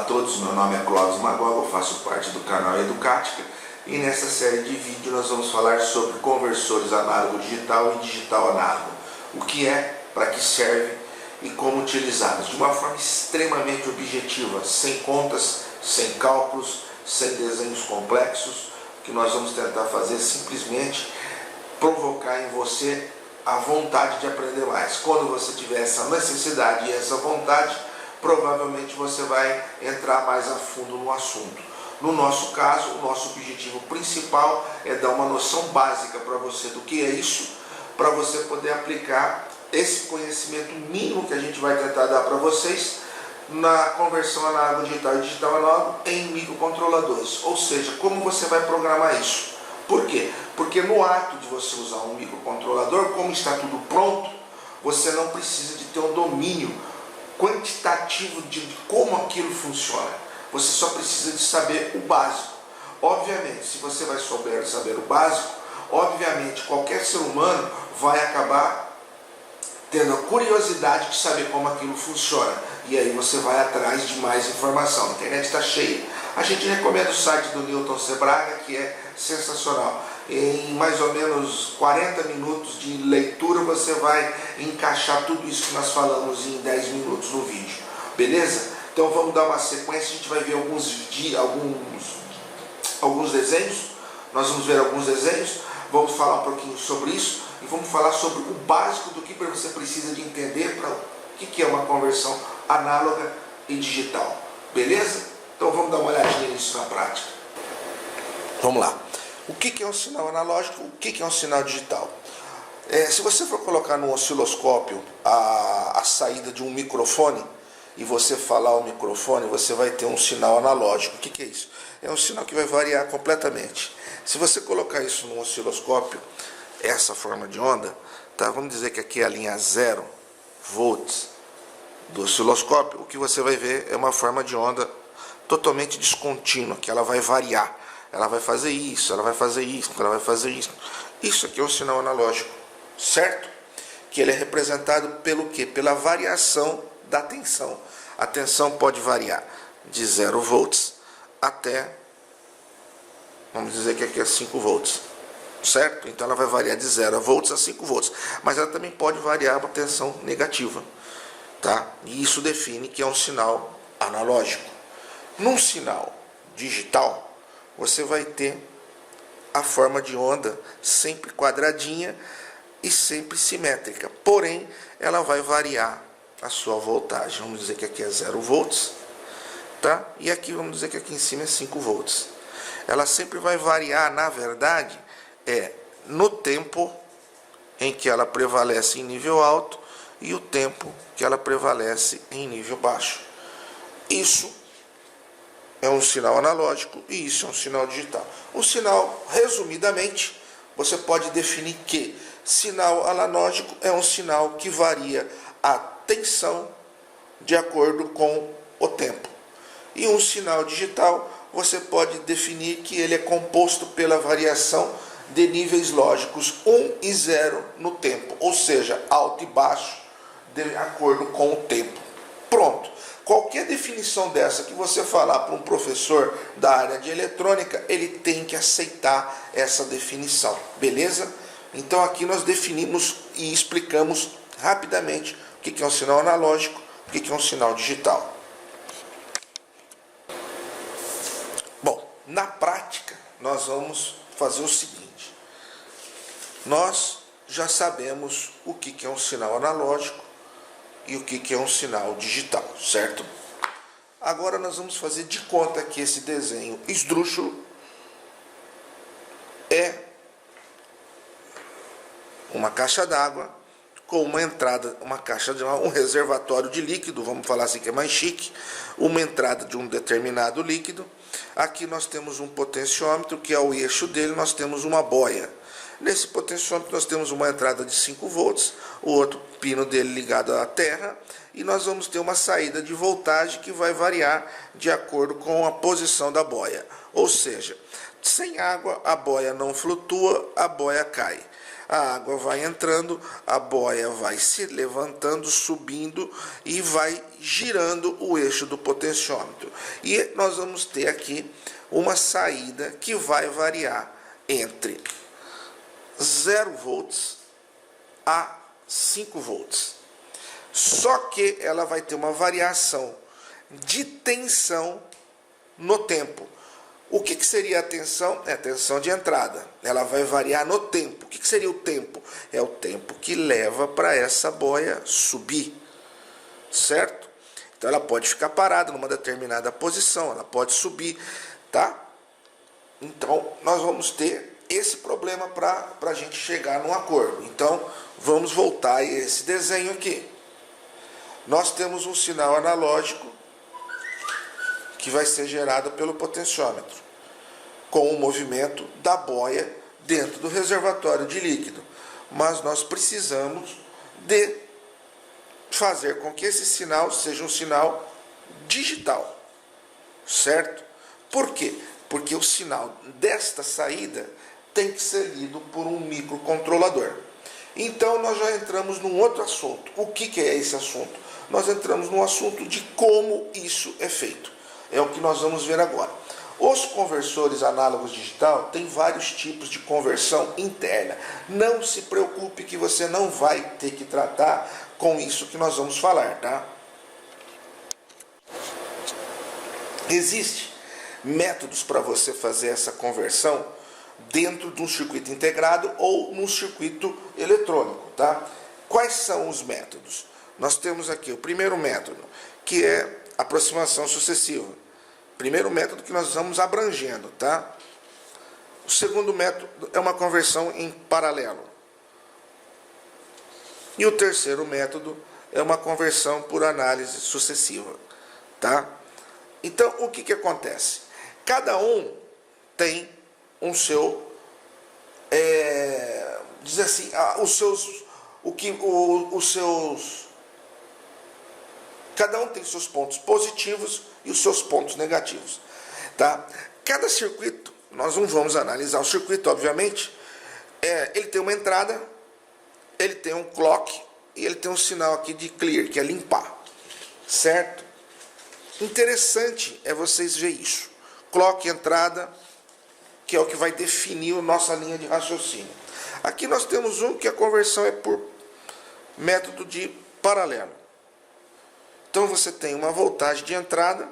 Olá a todos, meu nome é Clóvis Magoga, eu faço parte do canal Educática e nessa série de vídeos nós vamos falar sobre conversores análogo digital e digital análogo. O que é, para que serve e como utilizá-los de uma forma extremamente objetiva, sem contas, sem cálculos, sem desenhos complexos. O que nós vamos tentar fazer é simplesmente provocar em você a vontade de aprender mais. Quando você tiver essa necessidade e essa vontade, provavelmente você vai entrar mais a fundo no assunto. No nosso caso, o nosso objetivo principal é dar uma noção básica para você do que é isso, para você poder aplicar esse conhecimento mínimo que a gente vai tentar dar para vocês na conversão análogo digital e digital análogo em microcontroladores, ou seja, como você vai programar isso. Por quê? Porque no ato de você usar um microcontrolador, como está tudo pronto, você não precisa de ter um domínio quantitativo de como aquilo funciona. Você só precisa de saber o básico. Obviamente, se você vai saber o básico, obviamente qualquer ser humano vai acabar tendo a curiosidade de saber como aquilo funciona. E aí você vai atrás de mais informação. A internet está cheia. A gente recomenda o site do Newton Sebraga, que é sensacional. Em mais ou menos 40 minutos de leitura você vai encaixar tudo isso que nós falamos em 10 minutos no vídeo. Beleza? Então vamos dar uma sequência, a gente vai ver alguns desenhos. Nós vamos ver alguns desenhos, vamos falar um pouquinho sobre isso e vamos falar sobre o básico do que você precisa de entender para o que é uma conversão análoga e digital. Beleza? Então vamos dar uma olhadinha nisso na prática. Vamos lá. O que é um sinal analógico? O que é um sinal digital? Se você for colocar no osciloscópio a saída de um microfone e você falar ao microfone, você vai ter um sinal analógico. O que é isso? É um sinal que vai variar completamente. Se você colocar isso no osciloscópio, essa forma de onda, tá? Vamos dizer que aqui é a linha 0 volts do osciloscópio, o que você vai ver é uma forma de onda totalmente descontínua, que ela vai variar. Ela vai fazer isso, ela vai fazer isso, ela vai fazer isso. Isso aqui é um sinal analógico, certo? Que ele é representado pelo quê? Pela variação da tensão. A tensão pode variar de 0 volts até, vamos dizer que aqui é 5 volts, certo? Então ela vai variar de 0 volts a 5 volts. Mas ela também pode variar uma tensão negativa, tá? E isso define que é um sinal analógico. Num sinal digital, você vai ter a forma de onda sempre quadradinha e sempre simétrica. Porém, ela vai variar a sua voltagem. Vamos dizer que aqui é 0 volts, tá? E aqui vamos dizer que aqui em cima é 5 volts. Ela sempre vai variar, na verdade, no tempo em que ela prevalece em nível alto e o tempo que ela prevalece em nível baixo. Isso é um sinal analógico e isso é um sinal digital. Um sinal, resumidamente, você pode definir que sinal analógico é um sinal que varia a tensão de acordo com o tempo. E um sinal digital, você pode definir que ele é composto pela variação de níveis lógicos 1 e 0 no tempo, ou seja, alto e baixo de acordo com o tempo. Pronto. Qualquer definição dessa que você falar para um professor da área de eletrônica, ele tem que aceitar essa definição, beleza? Então aqui nós definimos e explicamos rapidamente o que é um sinal analógico, o que é um sinal digital. Bom, na prática nós vamos fazer o seguinte. Nós já sabemos o que é um sinal analógico e o que é um sinal digital, certo? Agora nós vamos fazer de conta que esse desenho esdrúxulo é uma caixa d'água com uma entrada, um reservatório de líquido, vamos falar assim que é mais chique, uma entrada de um determinado líquido. Aqui nós temos um potenciômetro, que é o eixo dele, nós temos uma boia. Nesse potenciômetro nós temos uma entrada de 5 volts, o outro pino dele ligado à terra, e nós vamos ter uma saída de voltagem que vai variar de acordo com a posição da boia. Ou seja, sem água a boia não flutua, a boia cai. A água vai entrando, a boia vai se levantando, subindo e vai girando o eixo do potenciômetro. E nós vamos ter aqui uma saída que vai variar entre 0 volts a 5 volts. Só que ela vai ter uma variação de tensão no tempo. O que seria a tensão? É a tensão de entrada. Ela vai variar no tempo. O que seria o tempo? É o tempo que leva para essa boia subir. Certo? Então ela pode ficar parada numa determinada posição, ela pode subir, tá? Então nós vamos ter esse problema para a gente chegar num acordo. Então vamos voltar a esse desenho aqui. Nós temos um sinal analógico que vai ser gerado pelo potenciômetro, com o movimento da boia dentro do reservatório de líquido. Mas nós precisamos de fazer com que esse sinal seja um sinal digital, certo? Por quê? Porque o sinal desta saída tem que ser lido por um microcontrolador. Então nós já entramos num outro assunto. O que é esse assunto? Nós entramos no assunto de como isso é feito. É o que nós vamos ver agora. Os conversores análogos digital têm vários tipos de conversão interna. Não se preocupe que você não vai ter que tratar com isso que nós vamos falar, tá? Existem métodos para você fazer essa conversão dentro de um circuito integrado ou num circuito eletrônico, tá? Quais são os métodos? Nós temos aqui o primeiro método, que é aproximação sucessiva. Primeiro método que nós vamos abrangendo, tá? O segundo método é uma conversão em paralelo. E o terceiro método é uma conversão por análise sucessiva, tá? Então, o que acontece? Cada um tem um seu, diz assim, cada um tem seus pontos positivos e os seus pontos negativos, tá? Cada circuito, nós não vamos analisar o circuito, obviamente, ele tem uma entrada, ele tem um clock e ele tem um sinal aqui de clear, que é limpar, certo? Interessante é vocês verem isso. Clock, entrada, que é o que vai definir a nossa linha de raciocínio. Aqui nós temos que a conversão é por método de paralelo. Então você tem uma voltagem de entrada,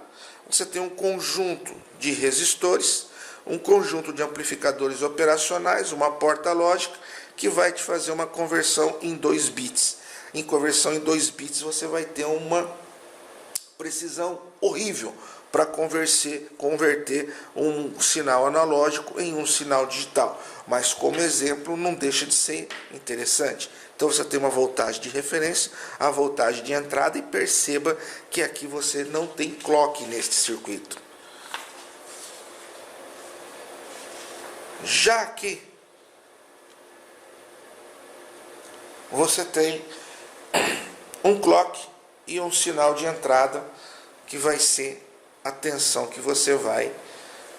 você tem um conjunto de resistores, um conjunto de amplificadores operacionais, uma porta lógica, que vai te fazer uma conversão em 2 bits. Em conversão em 2 bits você vai ter uma precisão horrível para converter um sinal analógico em um sinal digital. Mas como exemplo não deixa de ser interessante. Então você tem uma voltagem de referência, a voltagem de entrada, e perceba que aqui você não tem clock neste circuito. Já que você tem um clock e um sinal de entrada que vai ser a tensão que você vai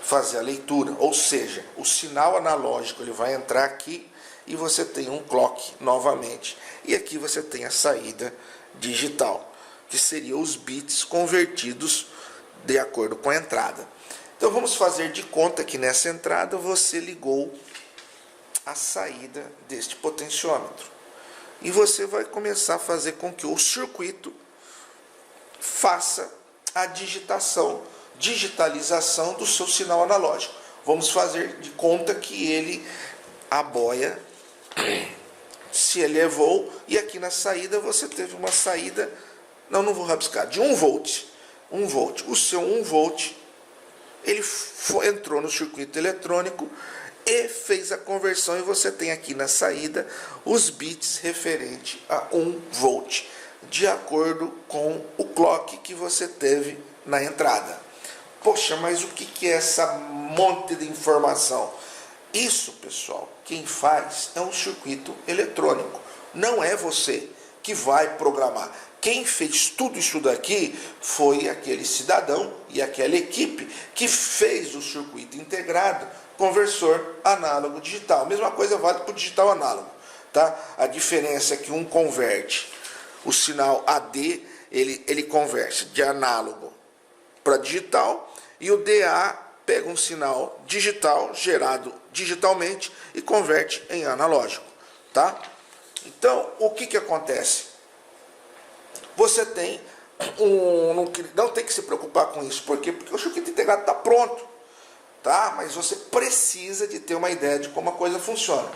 fazer a leitura, ou seja, o sinal analógico ele vai entrar aqui e você tem um clock novamente, e aqui você tem a saída digital, que seria os bits convertidos de acordo com a entrada. Então vamos fazer de conta que nessa entrada você ligou a saída deste potenciômetro, e você vai começar a fazer com que o circuito faça a digitalização do seu sinal analógico. Vamos fazer de conta que a boia se elevou, e aqui na saída você teve uma saída, não vou rabiscar, de 1 volt. 1 volt. O seu 1 volt, ele entrou no circuito eletrônico e fez a conversão, e você tem aqui na saída os bits referente a 1 volt, de acordo com o clock que você teve na entrada. Poxa, mas o que é essa monte de informação? Isso, pessoal, quem faz é um circuito eletrônico. Não é você que vai programar. Quem fez tudo isso daqui foi aquele cidadão e aquela equipe que fez o circuito integrado, conversor análogo digital. Mesma coisa vale para o digital análogo, tá? A diferença é que um converte o sinal AD, ele converte de análogo para digital, e o DA pega um sinal digital gerado digitalmente e converte em analógico, tá? Então, o que acontece? Você tem não tem que se preocupar com isso. Por quê? Porque o circuito integrado está pronto, tá? Mas você precisa de ter uma ideia de como a coisa funciona.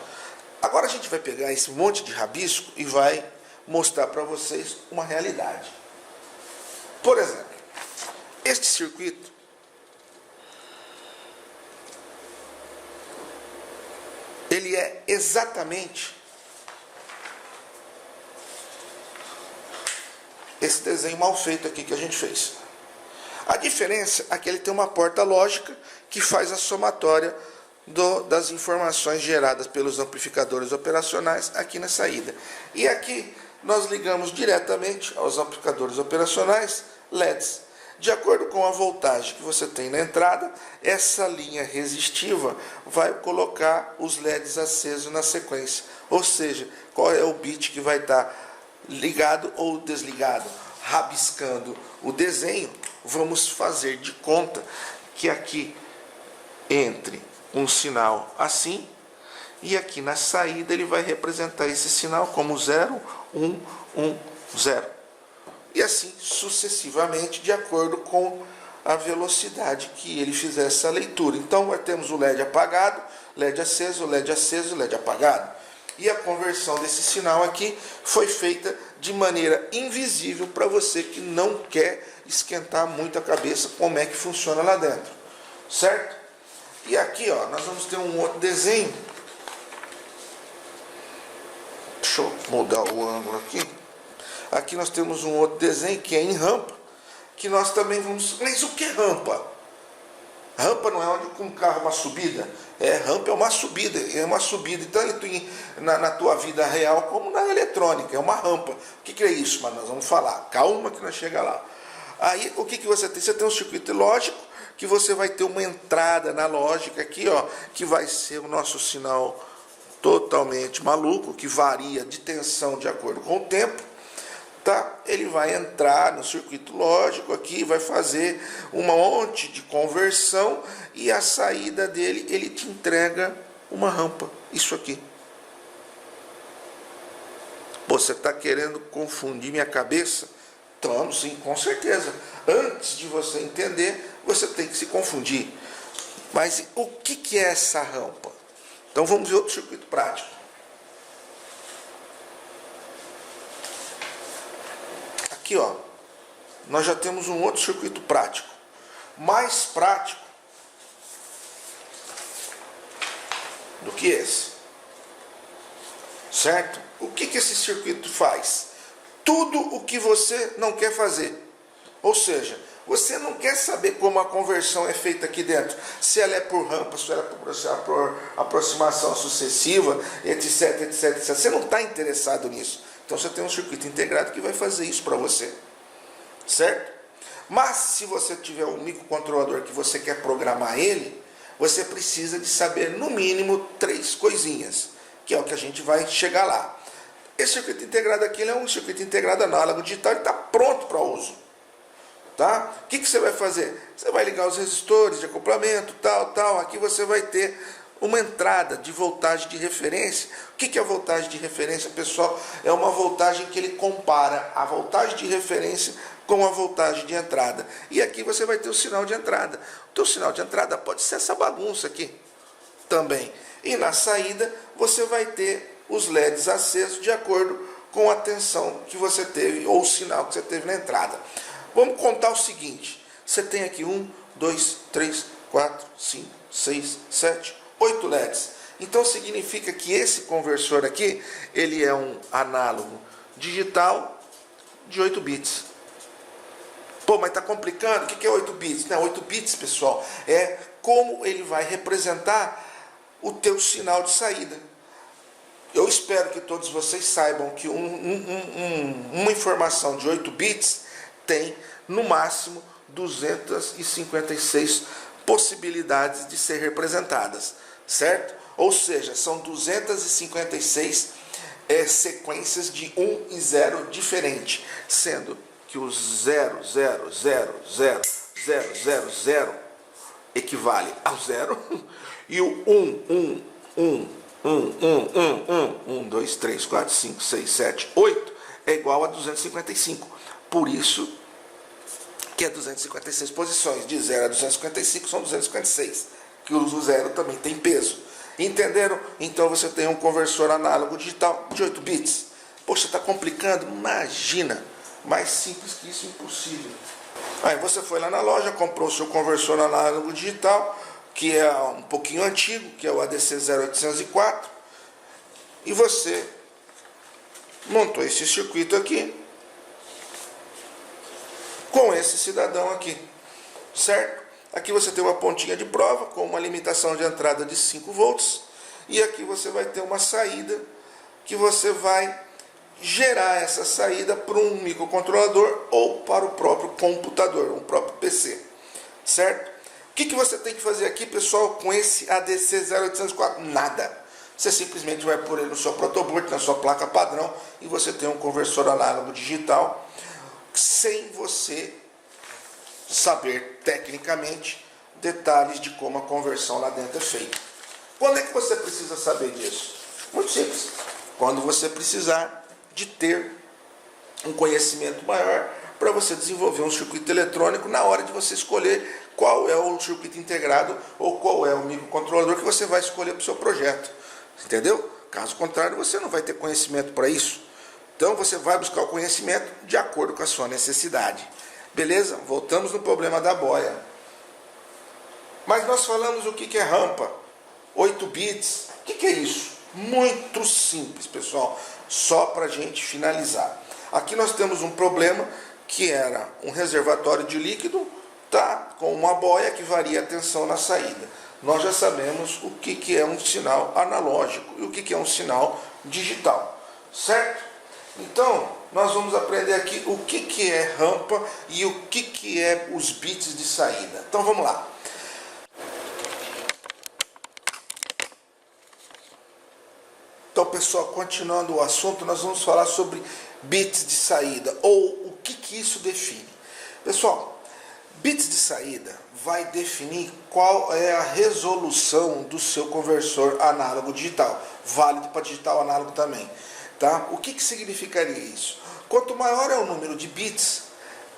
Agora a gente vai pegar esse monte de rabisco e vai mostrar para vocês uma realidade. Por exemplo, este circuito ele é exatamente esse desenho mal feito aqui que a gente fez. A diferença é que ele tem uma porta lógica que faz a somatória das informações geradas pelos amplificadores operacionais aqui na saída. E aqui nós ligamos diretamente aos amplificadores operacionais LEDs. De acordo com a voltagem que você tem na entrada, essa linha resistiva vai colocar os LEDs acesos na sequência. Ou seja, qual é o bit que vai estar ligado ou desligado. Rabiscando o desenho, vamos fazer de conta que aqui entre um sinal assim, e aqui na saída ele vai representar esse sinal como 0, 1, 1, 0. E assim sucessivamente, de acordo com a velocidade que ele fizer essa leitura. Então, nós temos o LED apagado, LED aceso, LED aceso, LED apagado. E a conversão desse sinal aqui foi feita de maneira invisível para você que não quer esquentar muito a cabeça como é que funciona lá dentro. Certo? E aqui, ó, nós vamos ter um outro desenho. Deixa eu mudar o ângulo aqui. Aqui nós temos um outro desenho que é em rampa, que nós também vamos... Mas o que é rampa? Rampa não é onde um carro uma subida. Rampa é uma subida. É uma subida. Então, na tua vida real, como na eletrônica, é uma rampa. O que é isso? Mas nós vamos falar. Calma que nós chegamos lá. Aí, o que você tem? Você tem um circuito lógico, que você vai ter uma entrada analógica aqui, ó, que vai ser o nosso sinal totalmente maluco, que varia de tensão de acordo com o tempo. Tá? Ele vai entrar no circuito lógico aqui, vai fazer um monte de conversão e a saída dele, ele te entrega uma rampa, isso aqui. Você está querendo confundir minha cabeça? Então, sim, com certeza. Antes de você entender, você tem que se confundir. Mas o que é essa rampa? Então vamos ver outro circuito prático. Aqui, ó, nós já temos um outro circuito prático, mais prático do que esse, certo? O que esse circuito faz? Tudo o que você não quer fazer, ou seja, você não quer saber como a conversão é feita aqui dentro, se ela é por rampa, se ela é por aproximação sucessiva, etc, etc, etc. Você não está interessado nisso. Então você tem um circuito integrado que vai fazer isso para você, certo? Mas se você tiver um microcontrolador que você quer programar ele, você precisa de saber no mínimo 3 coisinhas, que é o que a gente vai chegar lá. Esse circuito integrado aqui ele é um circuito integrado análogo digital e está pronto para uso. Tá? O que você vai fazer? Você vai ligar os resistores de acoplamento, tal. Aqui você vai ter uma entrada de voltagem de referência. O que é a voltagem de referência, pessoal? É uma voltagem que ele compara a voltagem de referência com a voltagem de entrada. E aqui você vai ter o sinal de entrada. O teu sinal de entrada pode ser essa bagunça aqui também. E na saída você vai ter os LEDs acesos de acordo com a tensão que você teve ou o sinal que você teve na entrada. Vamos contar o seguinte. Você tem aqui 1, 2, 3, 4, 5, 6, 7, 8 LEDs. Então significa que esse conversor aqui, ele é um análogo digital de 8 bits. Pô, mas está complicando? O que é 8 bits? Não, 8 bits, pessoal, é como ele vai representar o teu sinal de saída. Eu espero que todos vocês saibam que uma informação de 8 bits tem no máximo 256 possibilidades de ser representadas, certo? Ou seja, são 256 sequências de 1 e 0 diferente, sendo que o 0, 0, 0, 0, 0, 0, 0 equivale ao 0 e o 1, 1, 1, 1, 2, 3, 4, 5, 6, 7, 8 é igual a 255. Por isso que é 256 posições. De 0 a 255 são 256. Que o 0 também tem peso. Entenderam? Então você tem um conversor análogo digital de 8 bits. Poxa, está complicando? Imagina! Mais simples que isso, impossível. Aí você foi lá na loja, comprou o seu conversor análogo digital, que é um pouquinho antigo, que é o ADC0804, e você montou esse circuito aqui com esse cidadão aqui, certo? Aqui você tem uma pontinha de prova com uma limitação de entrada de 5 volts, e aqui você vai ter uma saída que você vai gerar essa saída para um microcontrolador ou para o próprio computador, o próprio PC, certo? O que você tem que fazer aqui, pessoal, com esse ADC0804? Nada. Você simplesmente vai pôr ele no seu protoboard, na sua placa padrão, e você tem um conversor análogo digital, sem você saber tecnicamente detalhes de como a conversão lá dentro é feita. Quando é que você precisa saber disso? Muito simples. Quando você precisar de ter um conhecimento maior para você desenvolver um circuito eletrônico na hora de você escolher qual é o circuito integrado ou qual é o microcontrolador que você vai escolher para o seu projeto. Entendeu? Caso contrário, você não vai ter conhecimento para isso. Então você vai buscar o conhecimento de acordo com a sua necessidade. Beleza? Voltamos no problema da boia. Mas nós falamos o que é rampa. 8 bits. O que é isso? Muito simples, pessoal. Só para a gente finalizar. Aqui nós temos um problema que era um reservatório de líquido, tá? Com uma boia que varia a tensão na saída. Nós já sabemos o que é um sinal analógico e o que é um sinal digital. Certo? Então, nós vamos aprender aqui o que é rampa e o que é os bits de saída. Então, vamos lá. Então, pessoal, continuando o assunto, nós vamos falar sobre bits de saída, ou o que isso define. Pessoal, bits de saída vai definir qual é a resolução do seu conversor análogo digital, válido para digital análogo também. Tá? O que significaria isso? Quanto maior é o número de bits,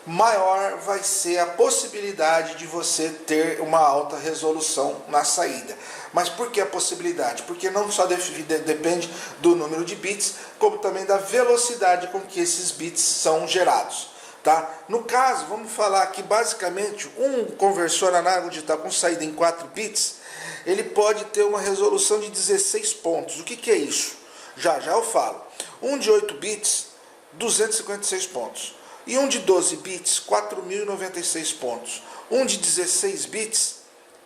maior vai ser a possibilidade de você ter uma alta resolução na saída. Mas por que a possibilidade? Porque não só depende do número de bits, como também da velocidade com que esses bits são gerados. Tá? No caso, vamos falar aqui basicamente, um conversor análogo digital com saída em 4 bits, ele pode ter uma resolução de 16 pontos. O que é isso? Já eu falo. Um de 8 bits, 256 pontos. E um de 12 bits, 4.096 pontos. Um de 16 bits,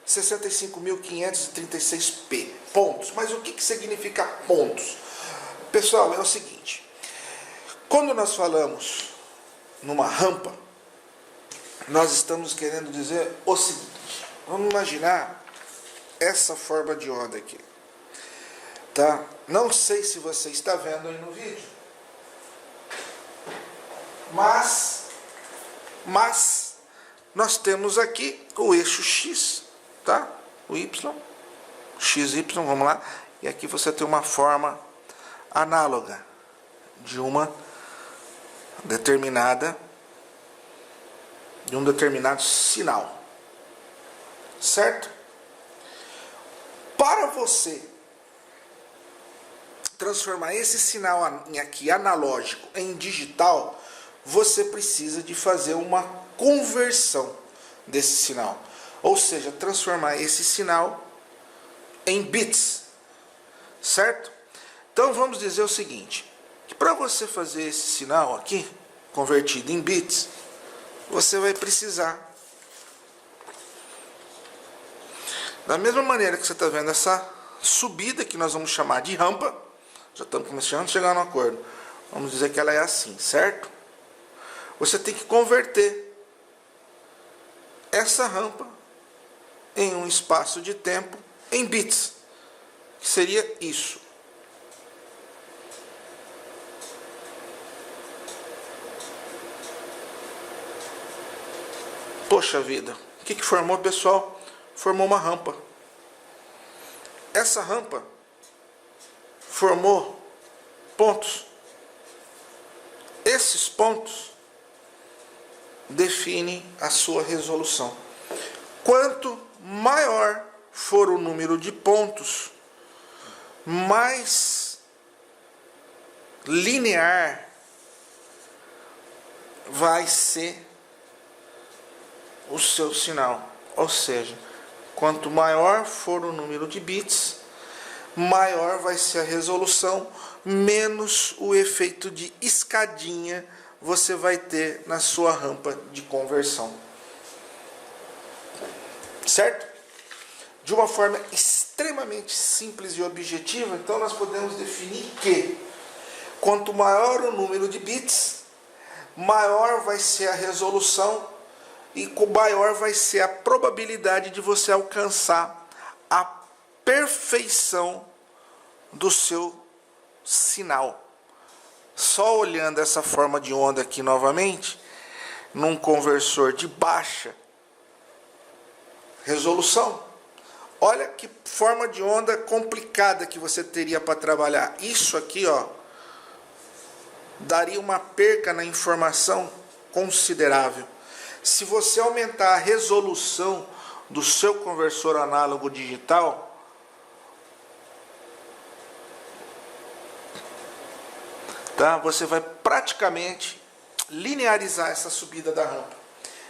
65.536 pontos. Mas o que significa pontos? Pessoal, é o seguinte. Quando nós falamos numa rampa, nós estamos querendo dizer o seguinte. Vamos imaginar essa forma de onda aqui. Tá? Não sei se você está vendo aí no vídeo. Mas nós temos aqui o eixo X, tá? O Y, XY, vamos lá. E aqui você tem uma forma análoga de um determinado sinal. Certo? Para você transformar esse sinal aqui analógico em digital, você precisa de fazer uma conversão desse sinal. Ou seja, transformar esse sinal em bits. Certo? Então vamos dizer o seguinte, que para você fazer esse sinal aqui, convertido em bits, você vai precisar, da mesma maneira que você está vendo essa subida, que nós vamos chamar de rampa. Já estamos começando a chegar no acordo. Vamos dizer que ela é assim, certo? Você tem que converter essa rampa em um espaço de tempo em bits, que seria isso. Poxa vida, o que formou, pessoal? Formou uma rampa. Essa rampa formou pontos. Esses pontos definem a sua resolução. Quanto maior for o número de pontos, mais linear vai ser o seu sinal. Ou seja, quanto maior for o número de bits, maior vai ser a resolução, menos o efeito de escadinha você vai ter na sua rampa de conversão. Certo? De uma forma extremamente simples e objetiva, então nós podemos definir que quanto maior o número de bits, maior vai ser a resolução e maior vai ser a probabilidade de você alcançar a perfeição do seu sinal. Só olhando essa forma de onda aqui novamente, num conversor de baixa resolução, olha que forma de onda complicada que você teria para trabalhar. Isso aqui, ó, daria uma perca na informação considerável. Se você aumentar a resolução do seu conversor análogo digital, tá? Você vai praticamente linearizar essa subida da rampa.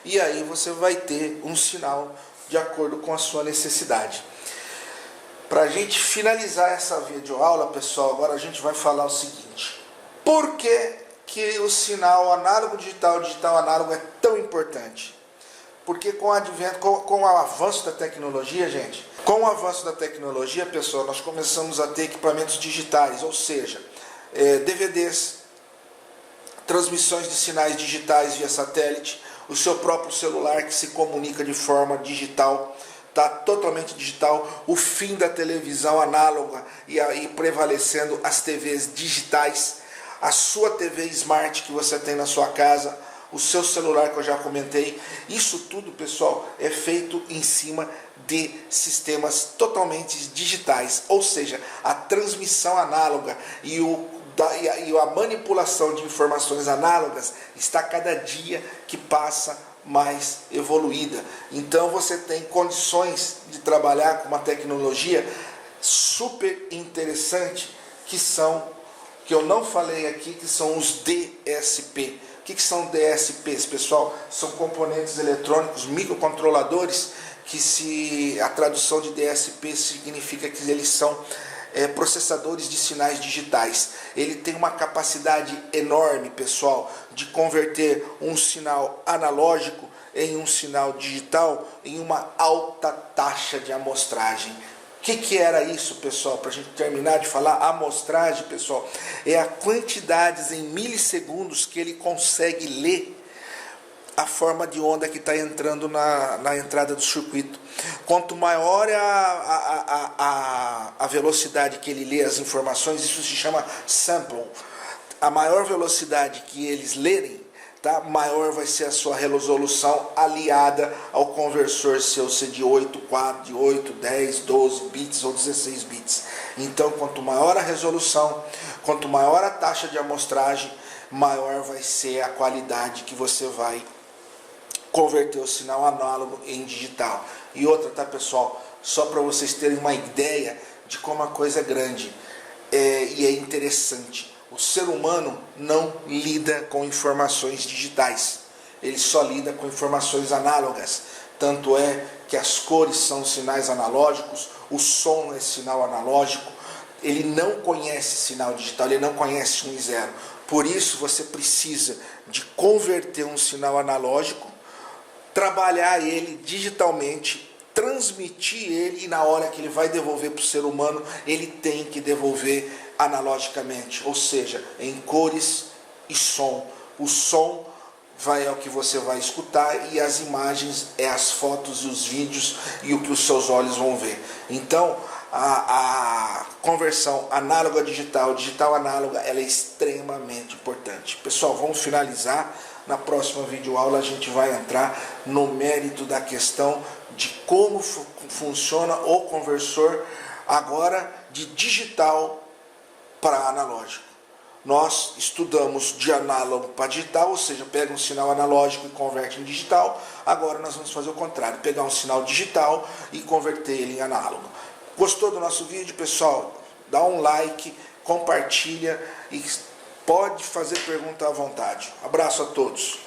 E aí você vai ter um sinal de acordo com a sua necessidade. Para a gente finalizar essa videoaula, pessoal, agora a gente vai falar o seguinte. Por que o sinal análogo digital, digital análogo é tão importante? Porque com o avanço da tecnologia, gente, com o avanço da tecnologia, pessoal, nós começamos a ter equipamentos digitais, ou seja, DVDs, transmissões de sinais digitais via satélite, o seu próprio celular que se comunica de forma digital, tá totalmente digital, o fim da televisão análoga e aí prevalecendo as TVs digitais, a sua TV Smart que você tem na sua casa, o seu celular que eu já comentei, isso tudo, pessoal, é feito em cima de sistemas totalmente digitais, ou seja, a transmissão análoga e a manipulação de informações análogas está cada dia que passa mais evoluída. Então você tem condições de trabalhar com uma tecnologia super interessante que eu não falei aqui, que são os DSP. O que são DSPs, pessoal? São componentes eletrônicos, microcontroladores, a tradução de DSP significa que eles são processadores de sinais digitais. Ele tem uma capacidade enorme, pessoal, de converter um sinal analógico em um sinal digital em uma alta taxa de amostragem. O que era isso, pessoal? Para a gente terminar de falar, a amostragem, pessoal, é a quantidade em milissegundos que ele consegue ler a forma de onda que está entrando na entrada do circuito. Quanto maior é a velocidade que ele lê as informações, isso se chama sample. A maior velocidade que eles lerem, tá, maior vai ser a sua resolução aliada ao conversor seu ser de 8, 4, de 8, 10, 12 bits ou 16 bits. Então, quanto maior a resolução, quanto maior a taxa de amostragem, maior vai ser a qualidade que você vai converter o sinal análogo em digital. E outra, tá, pessoal? Só para vocês terem uma ideia de como a coisa é grande e é interessante. O ser humano não lida com informações digitais. Ele só lida com informações análogas. Tanto é que as cores são sinais analógicos, o som é sinal analógico. Ele não conhece sinal digital, ele não conhece 1 e 0. Por isso você precisa de converter um sinal analógico, trabalhar ele digitalmente, transmitir ele, e na hora que ele vai devolver para o ser humano, ele tem que devolver analogicamente, ou seja, em cores e som. O som é o que você vai escutar, e as imagens é as fotos e os vídeos e o que os seus olhos vão ver. Então, a conversão análoga a digital, digital análoga, ela é extremamente importante. Pessoal, vamos finalizar. Na próxima videoaula a gente vai entrar no mérito da questão de como funciona o conversor agora de digital para analógico. Nós estudamos de análogo para digital, ou seja, pega um sinal analógico e converte em digital. Agora nós vamos fazer o contrário, pegar um sinal digital e converter ele em análogo. Gostou do nosso vídeo, pessoal? Dá um like, compartilha e pode fazer pergunta à vontade. Abraço a todos.